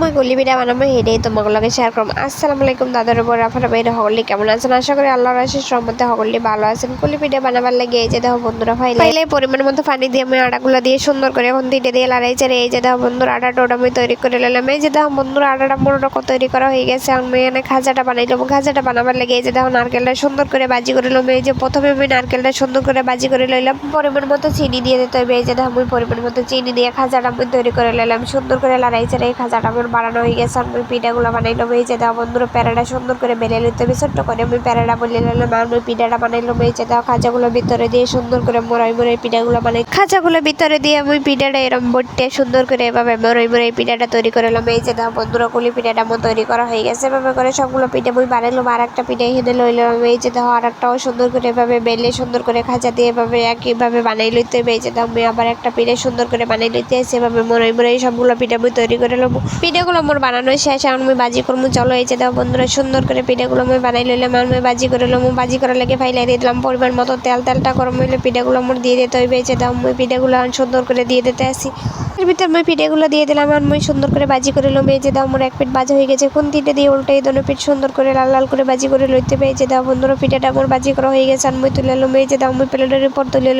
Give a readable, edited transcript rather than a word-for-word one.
মই গুলি পিঠা বানাবো হেঁটেই তোমাকে লগে শেয়ার করলাম। আসসালামু আলাইকুম দাদার উপর রাফারা বাইরে সকলে কেমন আছেন? আশা করি আল্লাহর আশিস রহমতে সকলে ভালো আছেন। গুলি পিঠা বানাবার লাগে এই যে দেখো বন্ধুরা ফাইলে পরিমাণ মতো পানি দিয়ে আমি আটাগুলো দিয়ে সুন্দর করে এখন দিতে দিয়ে লড়াই চারে এই যে দেখো বন্ধুরা আটাটা আমি তৈরি করে নিলাম। এই যে দেখো বন্ধুরা আটাটা মোটামুটি তৈরি করা হয়ে গেছে। আমি এখানে খাজাটা বানাই দেবো। খাজাটা বানাবার লাগে এই যে দেখো নারকেলটা সুন্দর করে বাজি করে নিলাম। এই যে প্রথমে আমি নারকেলটা সুন্দর করে বাজি করে লইলাম, পরিমাণ মতো চিনি দিয়ে দিতে হবে। এই যে দেখো আমি পরিমাণ মতো চিনি দিয়ে খাজাটা আমি তৈরি করে নিলাম। সুন্দর করে লড়াই চারে এই খাজাটা আমার বানানো হয়ে গেছে। আমি পিঠাগুলো বানাইলাম। এই যে দেখো বন্ধুরা প্যারাটা সুন্দর করে বেলে নিতে হবে। ছোট্ট করে আমি প্যারাটা বলে নিলাম। আমি পিঠাটা বানাইলাম। এই যে দেখো খাজাগুলো ভিতরে দিয়ে সুন্দর করে মোড়াই মোড়াই পিঠাগুলো বানাই। খাজাগুলো ভিতরে দিয়ে আমি পিঠাটা এরম বটে সুন্দর করে এভাবে মোড়াই মোড়াই পিঠাটা তৈরি করে নিলাম। এই যে দেখো বন্ধুরা কুলি পিঠাটা আমার তৈরি করা হয়ে গেছে। এভাবে করে সবগুলো পিঠা আমি বানাইলাম। আর একটা পিঠা এখানে লইলাম। এই যে দেখো আর একটাও সুন্দর করে এভাবে বেলে সুন্দর করে খাজা দিয়ে এভাবে একইভাবে বানাই লইতে হবে। এই যে দেখো আমি আবার একটা পিঠা সুন্দর করে বানাই লইতে আসি। এভাবে মোড়াই মোড়াই সবগুলো পিঠা আমি তৈরি করে নেবো। পিঠাগুলো আমার বানানো শেষ। এখন আমি বাজি করবো। চলো এই যে দেখো বন্ধুরা সুন্দর করে পিঠাগুলো আমি বানাই লইলাম। আমি বাজি করে নিলাম। বাজি করার লাগে ফাইলাই দিয়ে দিলাম পরিমাণ মতো তেল। তেলটা গরম হইলে পিঠাগুলো আমার দিয়ে দিতে হইবে। এই যে দাও আমি পিঠাগুলো সুন্দর করে দিয়ে দিতে আসি। এর ভিতরে আমি পিঠাগুলো দিয়ে দিলাম। আর আমি সুন্দর করে বাজি করে নিলাম। এই যে দাও আমার এক পিঠ বাজা হয়ে গেছে। কোন তিনটে দিয়ে উল্টাই দোনো পিঠ সুন্দর করে লাল লাল করে বাজি করে লইতে হবে। এই যে দাও বন্ধুরা পিঠাটা আমার বাজি করা হয়ে গেছে। আর আমি তুলে নিলাম। এই যে দাও আমি প্লেটের উপর তুলে